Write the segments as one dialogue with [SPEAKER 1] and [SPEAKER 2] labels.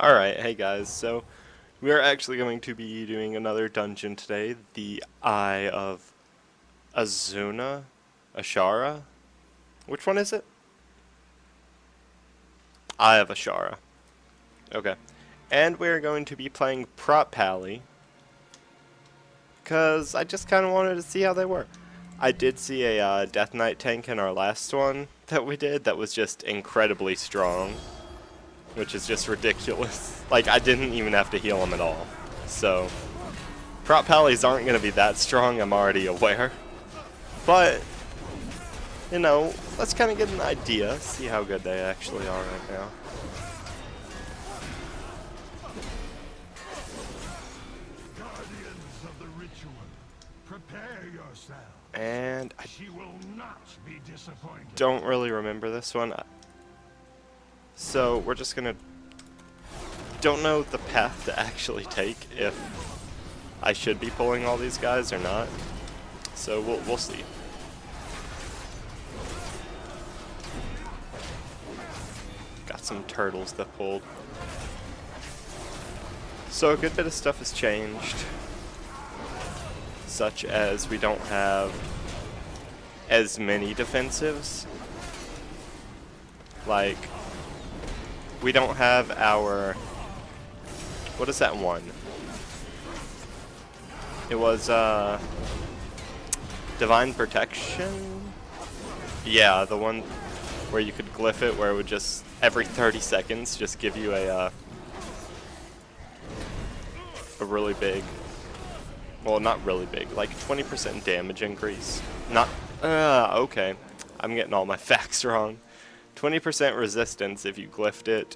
[SPEAKER 1] Alright, hey guys, so we are actually going to be doing another dungeon today, the Eye of Azshara? Which one is it? Eye of Azshara. Okay. And we're going to be playing Prop Pally, because I just kind of wanted to see how they were. I did see a Death Knight tank in our last one that we did that was just incredibly strong, which is just ridiculous. Like, I didn't even have to heal him at all. So, prop pallies aren't going to be that strong, I'm already aware. But, you know, let's kind of get an idea, see how good they actually are right now.
[SPEAKER 2] Guardians of the ritual, prepare yourselves.
[SPEAKER 1] And I
[SPEAKER 2] She will not be disappointed.
[SPEAKER 1] don't really remember this one. So we're just gonna, don't know the path to actually take, if I should be pulling all these guys or not. So we'll see. Got some turtles that pulled. So a good bit of stuff has changed, such as we don't have as many defensives. Like, we don't have our, what is that one? It was Divine Protection? Yeah, the one where you could glyph it, where it would just every 30 seconds just give you a really big, well, not really big, like 20% damage increase. Not, okay, I'm getting all my facts wrong. 20% resistance if you glyphed it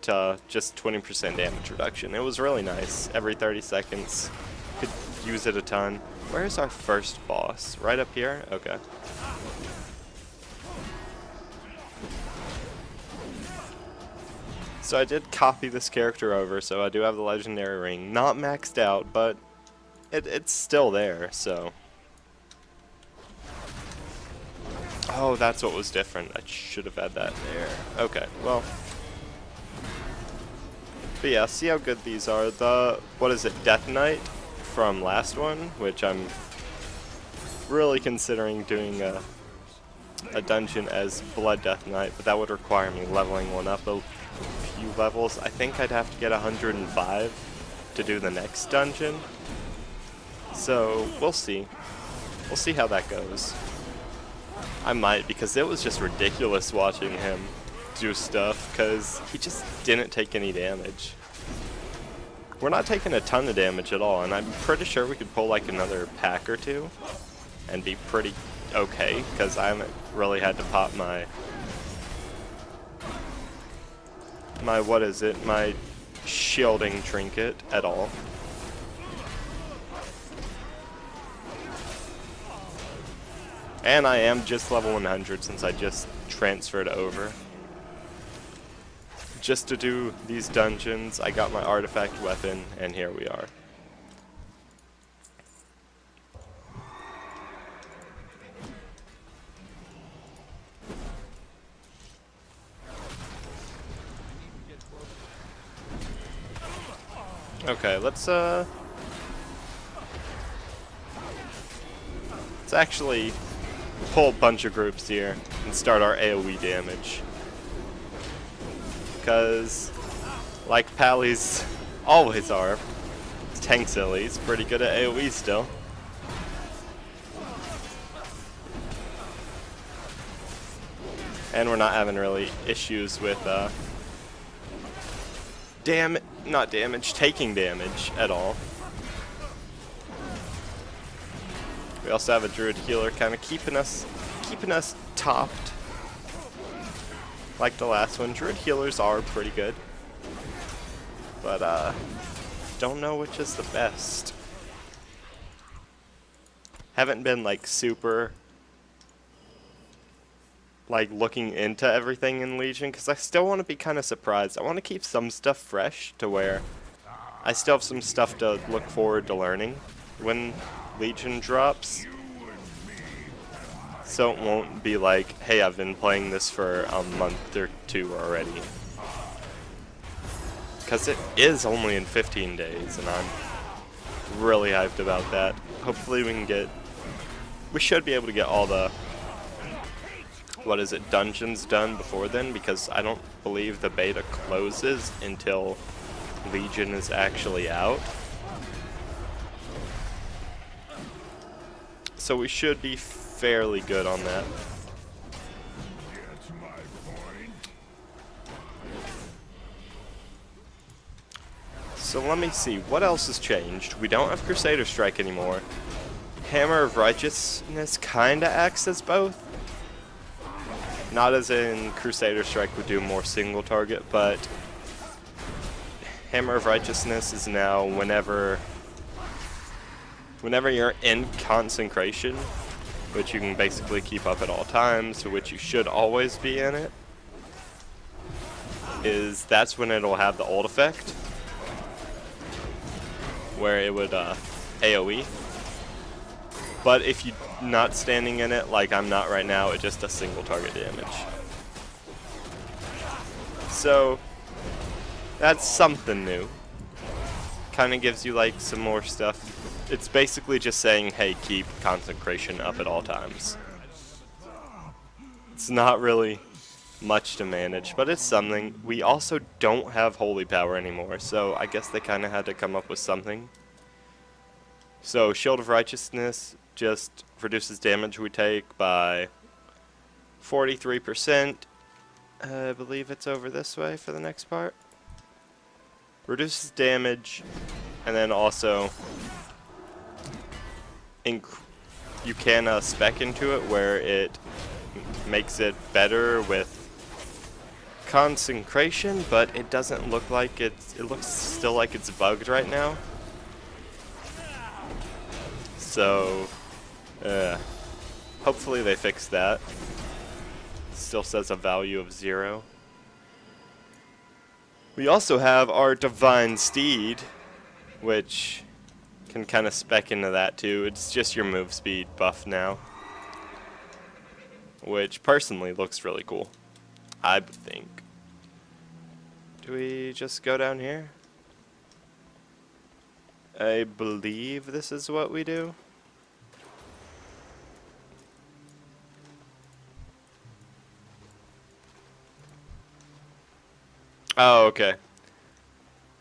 [SPEAKER 1] to just 20% damage reduction. It was really nice. Every 30 seconds. Could use it a ton. Where's our first boss? Right up here? Okay. So I did copy this character over, so I do have the legendary ring. Not maxed out, but it's still there, so. Oh, that's what was different. I should have had that there. Okay, well. But yeah, see how good these are. The, what is it, Death Knight from last one, which I'm really considering doing a dungeon as Blood Death Knight, but that would require me leveling one up a few levels. I think I'd have to get 105 to do the next dungeon. So, we'll see. We'll see how that goes. I might, because it was just ridiculous watching him do stuff, because he just didn't take any damage. We're not taking a ton of damage at all, and I'm pretty sure we could pull like another pack or two and be pretty okay, because I haven't really had to pop my what is it, my shielding trinket at all. And I am just level 100 since I just transferred over. Just to do these dungeons, I got my artifact weapon, and here we are. Okay, let's actually pull a bunch of groups here and start our AoE damage. Because, like Pallies always are, Tank Silly's pretty good at AoE still. And we're not having really issues with taking damage at all. We also have a druid healer kind of keeping us topped. Like the last one, druid healers are pretty good. But don't know which is the best. Haven't been like super like looking into everything in Legion, because I still want to be kind of surprised. I want to keep some stuff fresh to where I still have some stuff to look forward to learning when Legion drops. So it won't be like, hey, I've been playing this for a month or two already. because it is only in 15 days, and I'm really hyped about that. Hopefully we should be able to get all the, dungeons done before then, because I don't believe the beta closes until Legion is actually out. So we should be fairly good on that. So let me see, what else has changed? We don't have Crusader Strike anymore. Hammer of Righteousness kinda acts as both. Not as in Crusader Strike would do more single target, but Hammer of Righteousness is now whenever you're in consecration, which you can basically keep up at all times, which you should always be in it, that's when it'll have the ult effect, where it would AoE. But if you're not standing in it, like I'm not right now, it just does single target damage. So that's something new. Kind of gives you like some more stuff. It's basically just saying, hey, keep consecration up at all times. It's not really much to manage, but it's something. We also don't have holy power anymore, so I guess they kind of had to come up with something. So Shield of Righteousness just reduces damage we take by 43%. I believe it's over this way for the next part. Reduces damage, and then also you can spec into it where it makes it better with consecration, but it doesn't look like it looks still like it's bugged right now. So hopefully they fix that. Still says a value of 0. We also have our Divine Steed, which can kind of spec into that too. It's just your move speed buff now, which personally looks really cool, I think. Do we just go down here? I believe this is what we do. Oh, okay.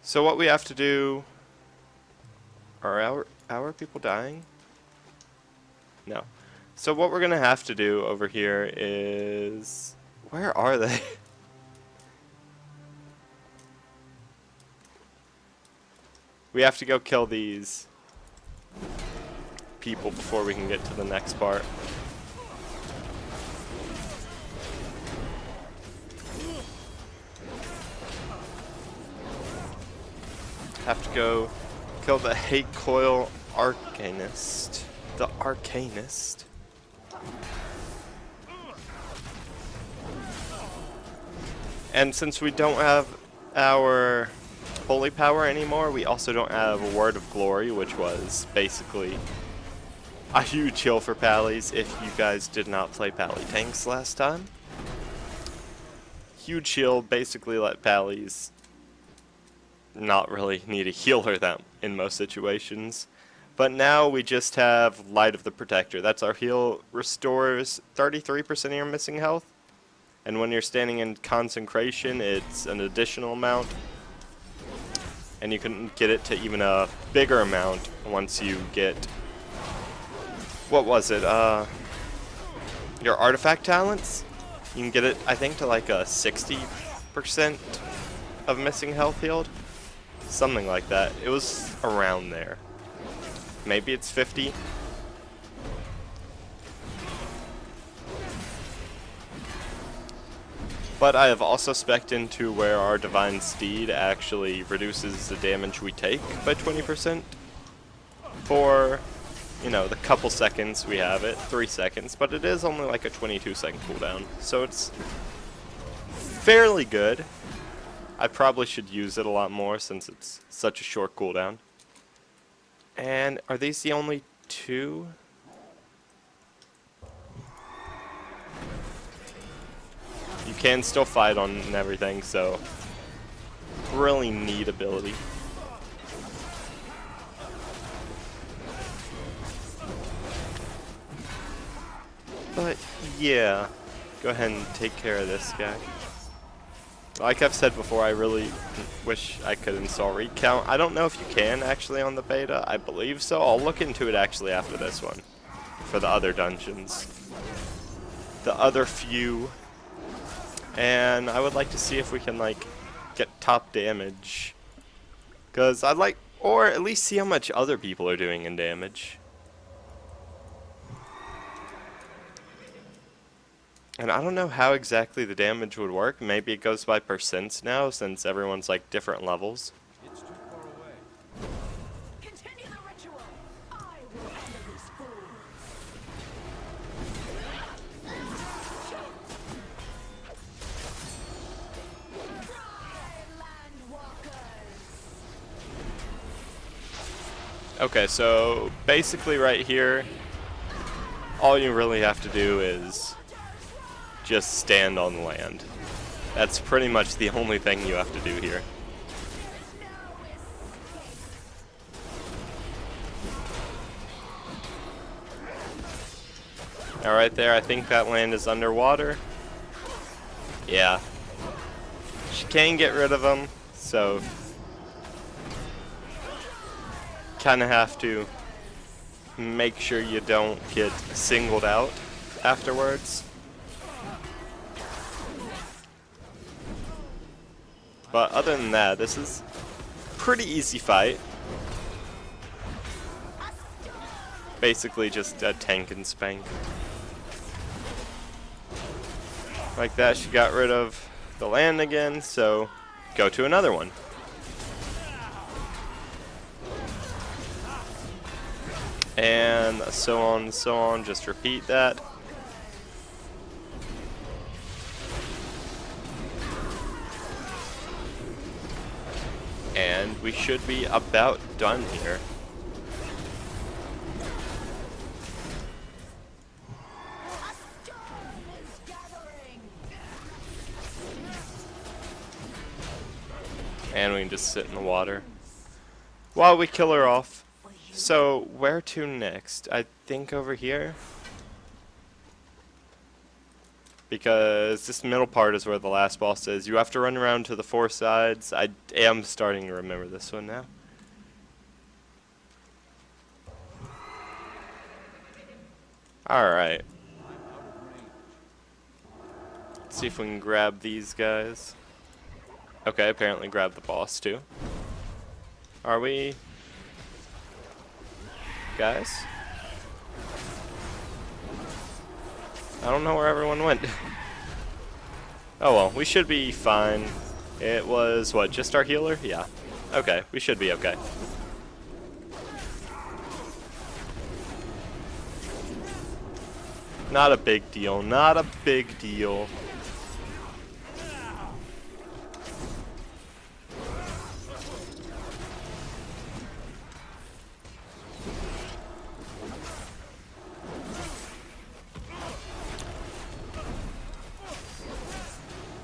[SPEAKER 1] So what we have to do... Are our people dying? No. So what we're gonna have to do over here is... Where are they? We have to go kill these people before we can get to the next part. Have to go kill the Hate Coil Arcanist. The Arcanist. And since we don't have our holy power anymore, we also don't have a Word of Glory, which was basically a huge heal for Pallies if you guys did not play Pally tanks last time. Huge heal basically let Pallies not really need a healer that in most situations. But now we just have Light of the Protector. That's our heal, restores 33% of your missing health. And when you're standing in consecration, it's an additional amount. And you can get it to even a bigger amount once you get, what was it, your artifact talents? You can get it, I think, to like a 60% of missing health healed. Something like that. It was around there. Maybe it's 50. But I have also spec'd into where our Divine Steed actually reduces the damage we take by 20% for, you know, the couple seconds we have it, 3 seconds, but it is only like a 22-second cooldown, so it's fairly good. I probably should use it a lot more since it's such a short cooldown. And are these the only 2? You can still fight on and everything, so really neat ability. But yeah, go ahead and take care of this guy. Like I've said before, I really wish I could install recount. I don't know if you can actually on the beta. I believe so. I'll look into it actually after this one for the other dungeons. The other few. And I would like to see if we can like get top damage. Cause I'd like, or at least see how much other people are doing in damage. And I don't know how exactly the damage would work. Maybe it goes by percents now since everyone's like different levels.
[SPEAKER 3] It's too far away.
[SPEAKER 4] Continue the ritual. I will handle this fool.
[SPEAKER 1] Okay, so basically right here, all you really have to do is just stand on land. That's pretty much the only thing you have to do here. Now right there, I think that land is underwater. Yeah. She can get rid of them, so kind of have to make sure you don't get singled out afterwards. But other than that, this is a pretty easy fight. Basically just a tank and spank. Like that, she got rid of the land again, so go to another one. And so on and so on, just repeat that. And we should be about done here. And we can just sit in the water while we kill her off. So, where to next? I think over here. Because this middle part is where the last boss is. You have to run around to the four sides. I am starting to remember this one now. Alright. Let's see if we can grab these guys. Okay, apparently grab the boss too. Are we? Guys? I don't know where everyone went. Oh well, we should be fine. It was, what, just our healer? Yeah. Okay, we should be okay. Not a big deal, not a big deal.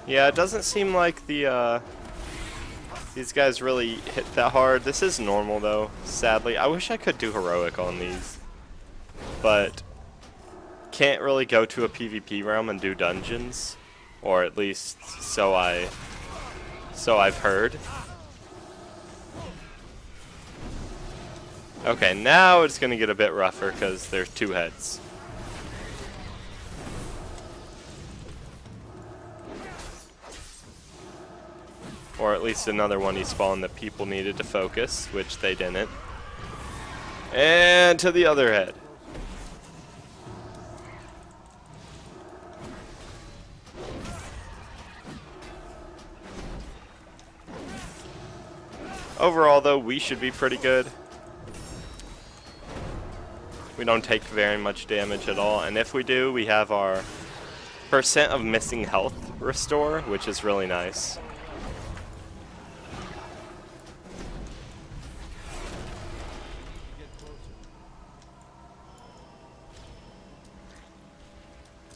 [SPEAKER 1] Yeah, it doesn't seem like the these guys really hit that hard. This is normal though, sadly. I wish I could do heroic on these, but can't really go to a PvP realm and do dungeons, or at least so I've heard. Okay, now it's gonna get a bit rougher because there's two heads. Or at least another one he spawned that people needed to focus, which they didn't. And to the other head. Overall though, we should be pretty good. We don't take very much damage at all, and if we do, we have our percent of missing health restore, which is really nice.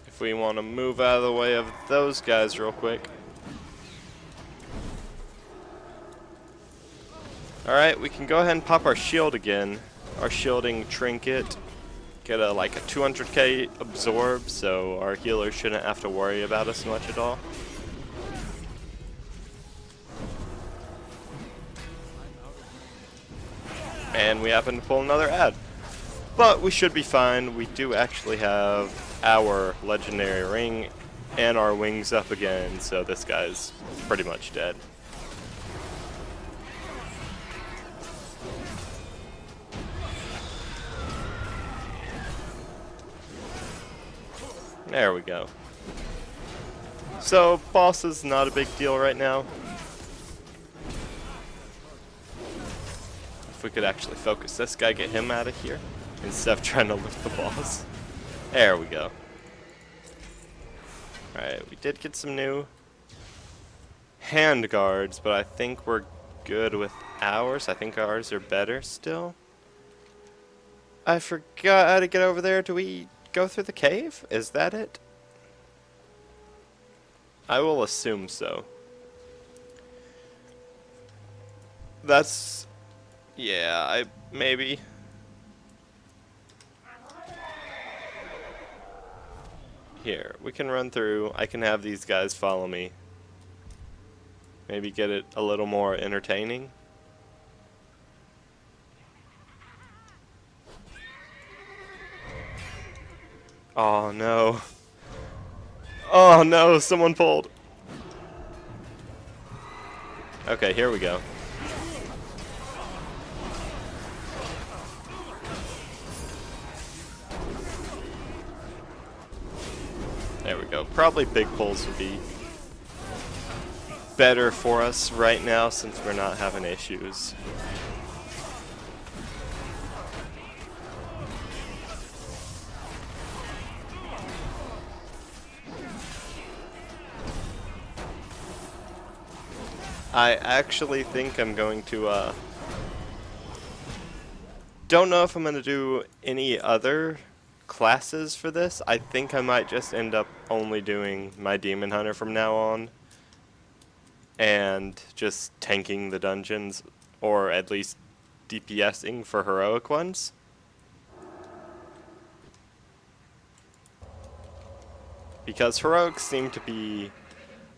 [SPEAKER 1] If we want to move out of the way of those guys real quick. Alright, we can go ahead and pop our shield again. Our shielding trinket. Get a like a 200k absorb, so our healer shouldn't have to worry about us much at all. And we happen to pull another ad. But we should be fine. We do actually have our legendary ring and our wings up again, so this guy's pretty much dead. There we go. So, boss is not a big deal right now. If we could actually focus this guy, get him out of here, instead of trying to lift the boss. There we go. Alright, we did get some new hand guards, but I think we're good with ours. I think ours are better still. I forgot how to get over there. Do we go through the cave? Is that it? I will assume so. That's... yeah, maybe. Here, we can run through. I can have these guys follow me. Maybe get it a little more entertaining. Oh no. Oh no, someone pulled. Okay, here we go. There we go. Probably big pulls would be better for us right now since we're not having issues. I actually think I'm going to, don't know if I'm going to do any other classes for this. I think I might just end up only doing my Demon Hunter from now on. And just tanking the dungeons, or at least DPSing for heroic ones. Because heroics seem to be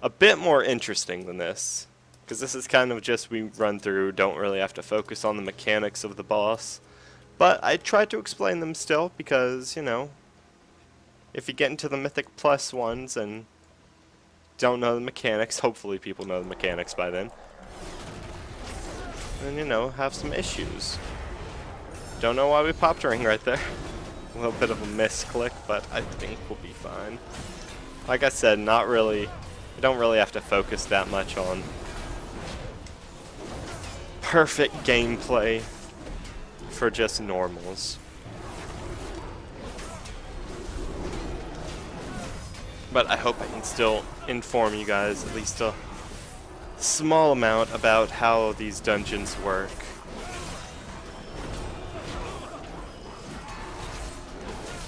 [SPEAKER 1] a bit more interesting than this. Because this is kind of just we run through, don't really have to focus on the mechanics of the boss. But I tried to explain them still because, you know, if you get into the Mythic Plus ones and don't know the mechanics, hopefully people know the mechanics by then, and, you know, have some issues. Don't know why we popped a ring right there. A little bit of a misclick, but I think we'll be fine. Like I said, not really, I don't really have to focus that much on perfect gameplay for just normals. But I hope I can still inform you guys at least a small amount about how these dungeons work.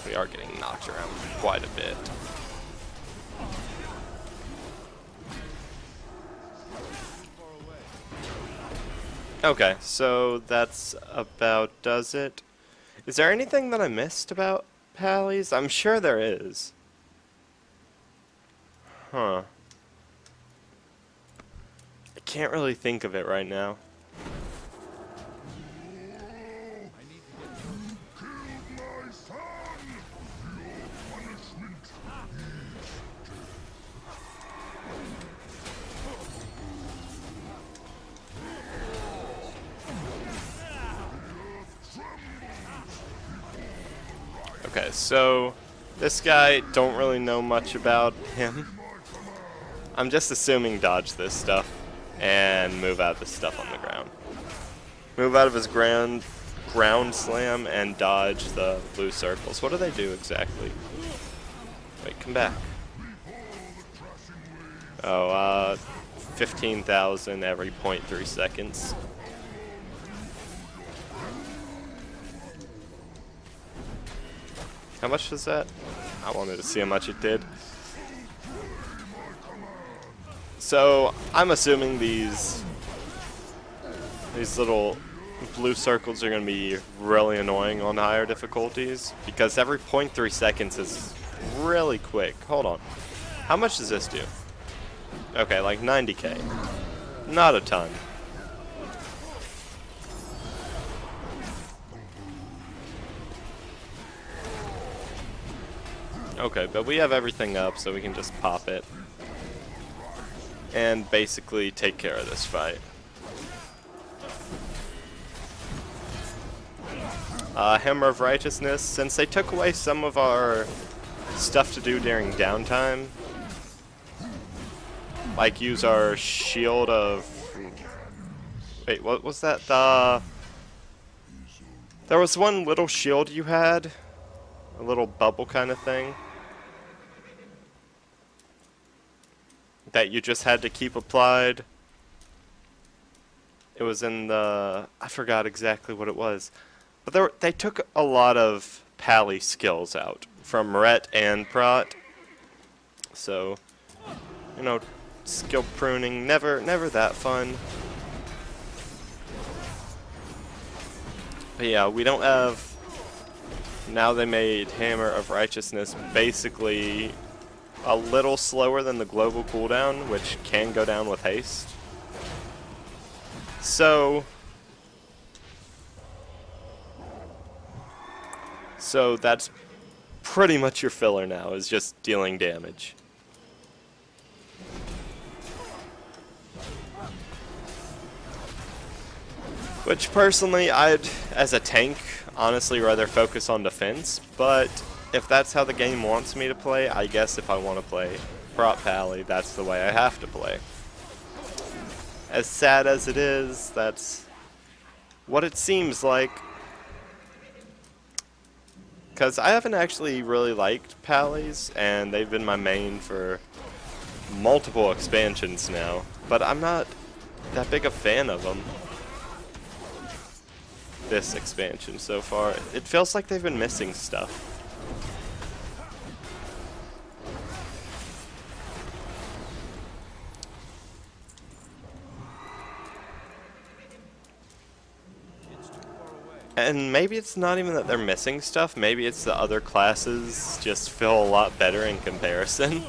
[SPEAKER 1] We are getting knocked around quite a bit. Okay, so that's about does it. Is there anything that I missed about Pallies? I'm sure there is. Huh. I can't really think of it right now. Okay, so this guy, don't really know much about him. I'm just assuming dodge this stuff and move out the stuff on the ground. Move out of his ground slam and dodge the blue circles. What do they do exactly? Wait, come back. Oh, 15,000 every 0.3 seconds. How much was that? I wanted to see how much it did. So, I'm assuming these These little blue circles are going to be really annoying on higher difficulties because every 0.3 seconds is really quick. Hold on. How much does this do? Okay, like 90k. Not a ton. Okay, but we have everything up, so we can just pop it. And basically take care of this fight. Hammer of Righteousness, since they took away some of our stuff to do during downtime, like use our shield of... Wait, what was that? There was one little shield you had, a little bubble kind of thing, that you just had to keep applied. It was in the... I forgot exactly what it was. But they took a lot of pally skills out from Ret and Prot. So, you know, skill pruning, never that fun. But yeah, we don't have... Now they made Hammer of Righteousness basically a little slower than the global cooldown, which can go down with haste. So that's pretty much your filler now, is just dealing damage. Which personally, I'd, as a tank, honestly rather focus on defense, but if that's how the game wants me to play, I guess if I want to play prop pally, that's the way I have to play. As sad as it is, that's what it seems like. Because I haven't actually really liked pallies, and they've been my main for multiple expansions now, but I'm not that big a fan of them this expansion so far. It feels like they've been missing stuff. And maybe it's not even that they're missing stuff, maybe it's the other classes just feel a lot better in comparison.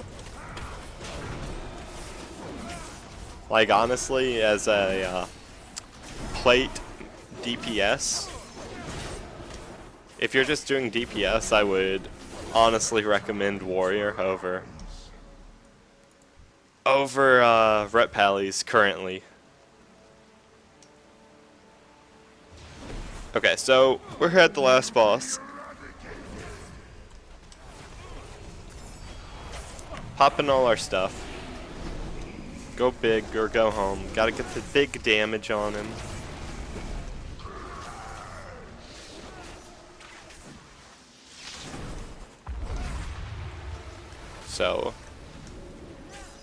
[SPEAKER 1] Like honestly, as a plate DPS, if you're just doing DPS, I would honestly recommend Warrior over Ret Pallies currently. Okay, so we're here at the last boss. Popping all our stuff. Go big or go home. Gotta get the big damage on him. So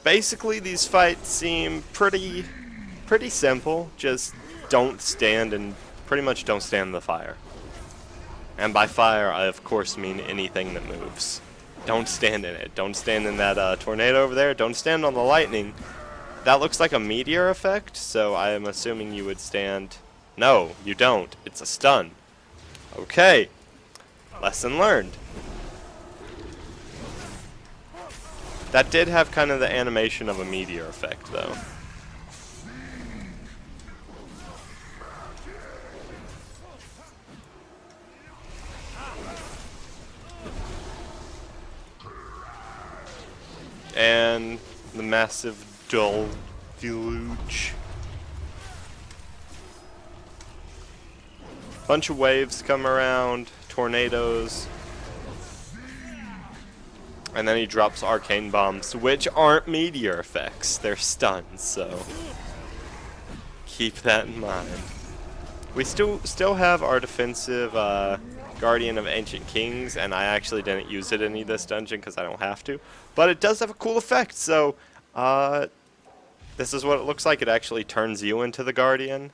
[SPEAKER 1] basically these fights seem pretty simple. Just don't stand and pretty much don't stand in the fire. And by fire, I of course mean anything that moves. Don't stand in it. Don't stand in that tornado over there. Don't stand on the lightning. That looks like a meteor effect, so I am assuming you would stand... No, you don't. It's a stun. Okay. Lesson learned. That did have kind of the animation of a meteor effect, though. And the massive deluge. Bunch of waves come around, tornadoes. And then he drops arcane bombs, which aren't meteor effects. They're stuns, so keep that in mind. We still have our defensive Guardian of Ancient Kings, and I actually didn't use it in this dungeon because I don't have to. But it does have a cool effect, so this is what it looks like. It actually turns you into the Guardian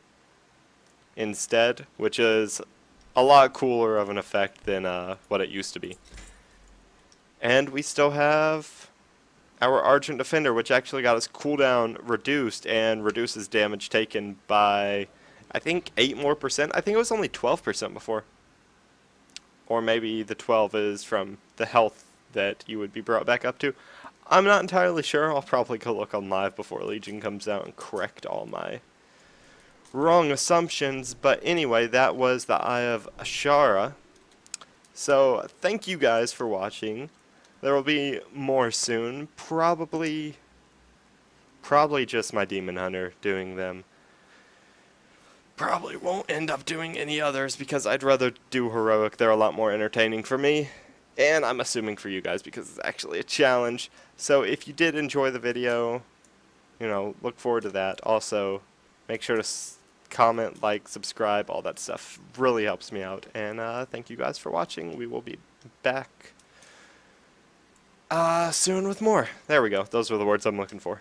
[SPEAKER 1] instead, which is a lot cooler of an effect than what it used to be. And we still have our Argent Defender, which actually got its cooldown reduced and reduces damage taken by I think 8 more percent. I think it was only 12% before. Or maybe the 12 is from the health that you would be brought back up to. I'm not entirely sure. I'll probably go look on live before Legion comes out and correct all my wrong assumptions. But anyway, that was the Eye of Azshara. So thank you guys for watching. There will be more soon. Probably just my Demon Hunter doing them. Probably won't end up doing any others because I'd rather do Heroic. They're a lot more entertaining for me. And I'm assuming for you guys because it's actually a challenge. So if you did enjoy the video, you know, look forward to that. Also, make sure to comment, like, subscribe, all that stuff. Really helps me out. And thank you guys for watching. We will be back soon with more. There we go. Those were the words I'm looking for.